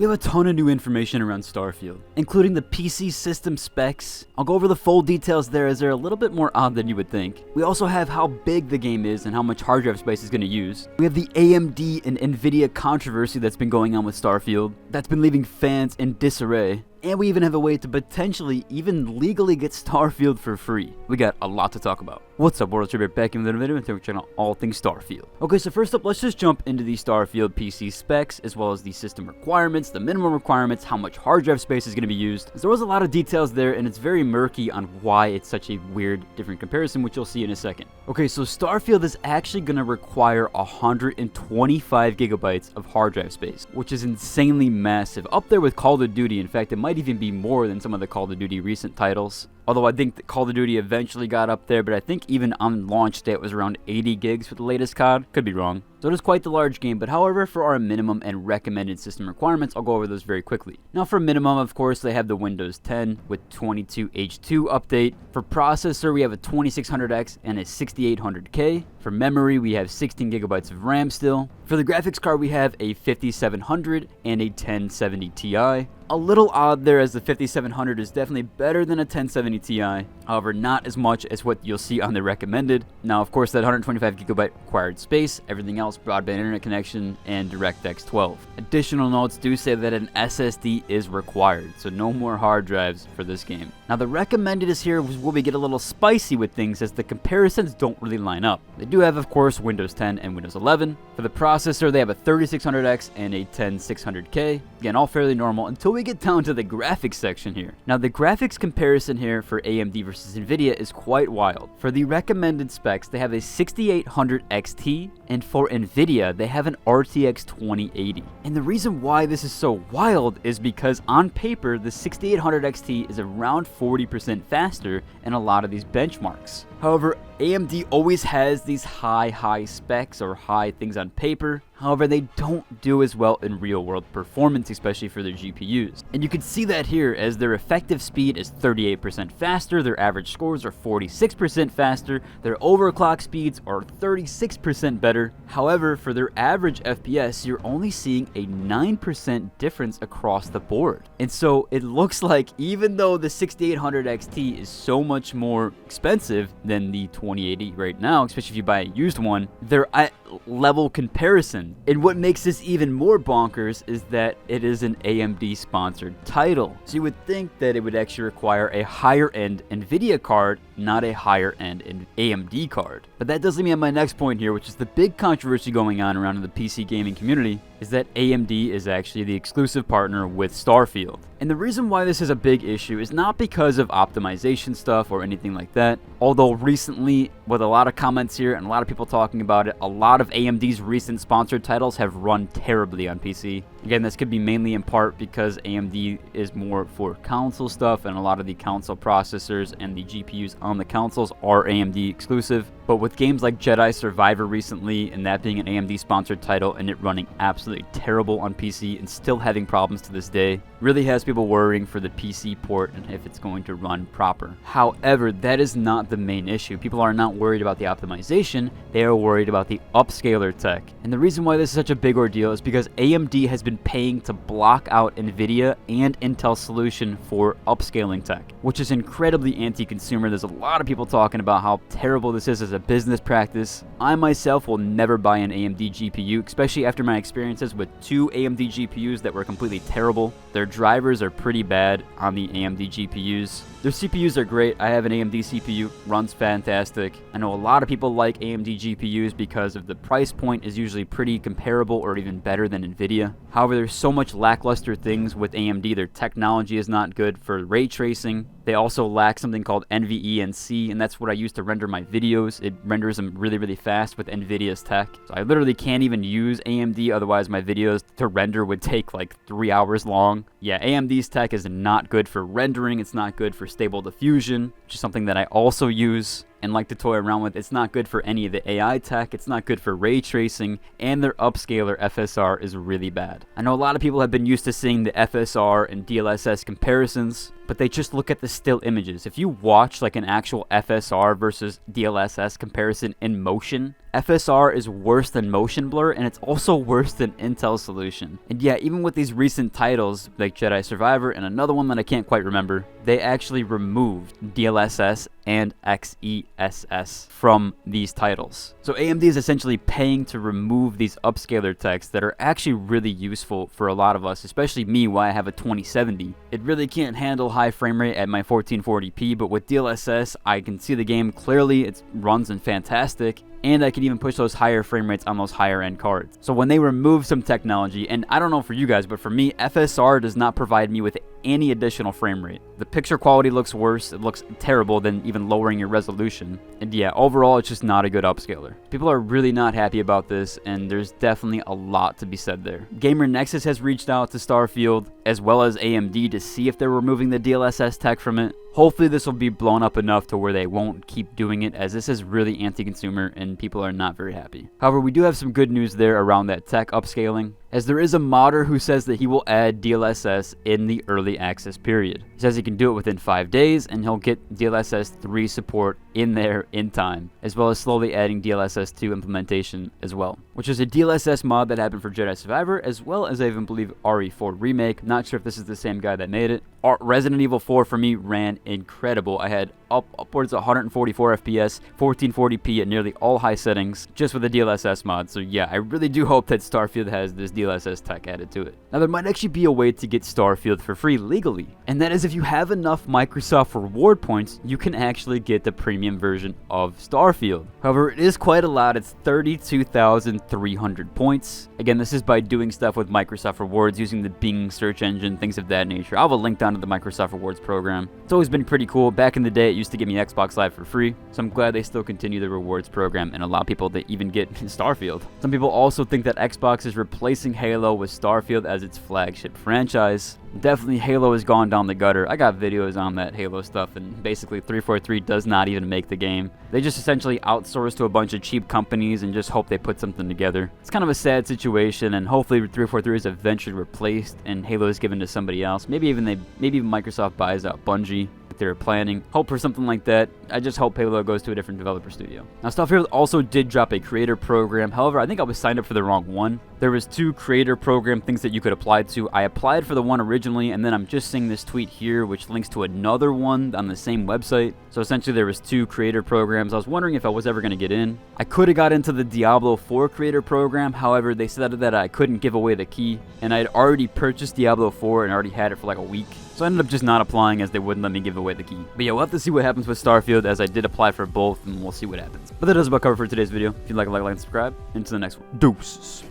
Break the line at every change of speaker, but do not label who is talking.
We have a ton of new information around Starfield, including the PC system specs. I'll go over the full details there as they're a little bit more odd than you would think. We also have how big the game is and how much hard drive space it's going to use. We have the AMD and NVIDIA controversy that's been going on with Starfield that's been leaving fans in disarray. And we even have a way to potentially even legally get Starfield for free. We got a lot to talk about. What's up, World Tribute, back in the video, and today we're checking out all things Starfield. Okay, so first up, let's just jump into the Starfield PC specs, as well as the system requirements, the minimum requirements, how much hard drive space is going to be used. There was a lot of details there, and it's very murky on why it's such a weird, different comparison, which you'll see in a second. Okay, so Starfield is actually going to require 125 gigabytes of hard drive space, which is insanely massive, up there with Call of Duty. In fact, it might even be more than some of the Call of Duty recent titles. Although I think that Call of Duty eventually got up there, but I think even on launch day it was around 80 gigs for the latest COD. Could be wrong. So it is quite the large game, but however, for our minimum and recommended system requirements, I'll go over those very quickly. Now for minimum, of course, they have the Windows 10 with 22H2 update. For processor, we have a 2600X and a 6800K. For memory, we have 16 gigabytes of RAM still. For the graphics card, we have a 5700 and a 1070 Ti. A little odd there, as the 5700 is definitely better than a 1070 Ti, however not as much as what you'll see on the recommended. Now of course that 125 gigabyte required space, everything else broadband internet connection and DirectX 12. Additional notes do say that an SSD is required, so no more hard drives for this game. Now the recommended is here where we get a little spicy with things, as the comparisons don't really line up. They do have of course Windows 10 and Windows 11. For the processor, they have a 3600X and a 10600K. Again, all fairly normal until we get down to the graphics section here. Now the graphics comparison here for AMD versus NVIDIA is quite wild. For the recommended specs, they have a 6800 XT, and for NVIDIA, they have an RTX 2080. And the reason why this is so wild is because on paper, the 6800 XT is around 40% faster in a lot of these benchmarks. However, AMD always has these high specs or high things on paper. However, they don't do as well in real-world performance, especially for their GPUs. And you can see that here, as their effective speed is 38% faster, their average scores are 46% faster, their overclock speeds are 36% better. However, for their average FPS, you're only seeing a 9% difference across the board. And so it looks like even though the 6800 XT is so much more expensive than the 2080 right now, especially if you buy a used one, they're at level comparison. And what makes this even more bonkers is that it is an AMD sponsored title. So you would think that it would actually require a higher end NVIDIA card, not a higher end AMD card. But that does lead me on my next point here, which is the big controversy going on around in the PC gaming community, is that AMD is actually the exclusive partner with Starfield. And the reason why this is a big issue is not because of optimization stuff or anything like that, although recently, with a lot of comments here and a lot of people talking about it, a lot of AMD's recent sponsored titles have run terribly on PC. Again, this could be mainly in part because AMD is more for console stuff, and a lot of the console processors and the GPUs on the consoles are AMD exclusive. But with games like Jedi Survivor recently, and that being an AMD sponsored title and it running absolutely terrible on PC and still having problems to this day, really has people worrying for the PC port and if it's going to run proper. However, that is not the main issue. People are not worried about the optimization, they are worried about the upscaler tech. And the reason why this is such a big ordeal is because AMD has been paying to block out NVIDIA and Intel's solution for upscaling tech, which is incredibly anti-consumer. There's a lot of people talking about how terrible this is as a business practice. I myself will never buy an AMD GPU, especially after my experiences with two AMD GPUs that were completely terrible. Their drivers are pretty bad on the AMD GPUs. Their CPUs are great. I have an AMD CPU, runs fantastic. I know a lot of people like AMD GPUs because of the price point is usually pretty comparable or even better than NVIDIA. However, there's so much lackluster things with AMD. Their technology is not good for ray tracing. They also lack something called NVENC, and that's what I use to render my videos. It renders them really fast with NVIDIA's tech. So I literally can't even use AMD, otherwise my videos to render would take like 3 hours long. Yeah, AMD's tech is not good for rendering. It's not good for stable diffusion, which is something that I also use and like to toy around with. It's not good for any of the AI tech, it's not good for ray tracing, and their upscaler FSR is really bad. I know a lot of people have been used to seeing the FSR and DLSS comparisons, but they just look at the still images. If you watch like an actual FSR versus DLSS comparison in motion, FSR is worse than motion blur, and it's also worse than Intel's solution. And yeah, even with these recent titles like Jedi Survivor and another one that I can't quite remember, they actually removed DLSS and XESS from these titles. So AMD is essentially paying to remove these upscaler texts that are actually really useful for a lot of us, especially me, why I have a 2070. It really can't handle high frame rate at my 1440p, but with DLSS, I can see the game clearly, it runs in fantastic, and I can even push those higher frame rates on those higher end cards. So when they remove some technology, and I don't know for you guys, but for me, FSR does not provide me with any additional frame rate. The picture quality looks worse, it looks terrible than even lowering your resolution. And yeah, overall, it's just not a good upscaler. People are really not happy about this, and there's definitely a lot to be said there. Gamer Nexus has reached out to Starfield, as well as AMD, to see if they're removing the DLSS tech from it. Hopefully this will be blown up enough to where they won't keep doing it, as this is really anti-consumer and people are not very happy. However, we do have some good news there around that tech upscaling, as there is a modder who says that he will add DLSS in the early access period. He says he can do it within 5 days, and he'll get DLSS 3 support in there in time, as well as slowly adding DLSS 2 implementation as well, which is a DLSS mod that happened for Jedi Survivor, as well as I even believe RE4 Remake. Not sure if this is the same guy that made it. Resident Evil 4 for me ran incredible. I had upwards of 144 FPS, 1440p at nearly all high settings, just with the DLSS mod. So yeah, I really do hope that Starfield has this DLSS tech added to it. Now there might actually be a way to get Starfield for free legally, and that is if you have enough Microsoft reward points, you can actually get the premium version of Starfield. However, it is quite a lot. It's 32,300 points. Again, this is by doing stuff with Microsoft rewards, using the Bing search engine, things of that nature. I'll have a link down to the Microsoft rewards program. It's always been pretty cool. Back in the day, it used to give me Xbox Live for free, so I'm glad they still continue the rewards program and allow people to even get Starfield. Some people also think that Xbox is replacing Halo with Starfield as its flagship franchise. Definitely Halo has gone down the gutter. I got videos on that Halo stuff, and basically 343 does not even make the game. They just essentially outsource to a bunch of cheap companies and just hope they put something together. It's kind of a sad situation, and hopefully 343 is eventually replaced and Halo is given to somebody else. Maybe even Microsoft buys out Bungie. They're planning. Hope for something like that. I just hope Halo goes to a different developer studio. Now, Starfield also did drop a creator program. However, I think I was signed up for the wrong one. There was 2 creator program things that you could apply to. I applied for the one originally, and then I'm just seeing this tweet here, which links to another one on the same website. So essentially, there was 2 creator programs. I was wondering if I was ever going to get in. I could have got into the Diablo 4 creator program. However, they said that I couldn't give away the key, and I had already purchased Diablo 4 and already had it for like a week. So I ended up just not applying, as they wouldn't let me give away the key. But yeah, we'll have to see what happens with Starfield, as I did apply for both, and we'll see what happens. But that does about cover for today's video. If you'd like, and subscribe. Into the next one. Deuces.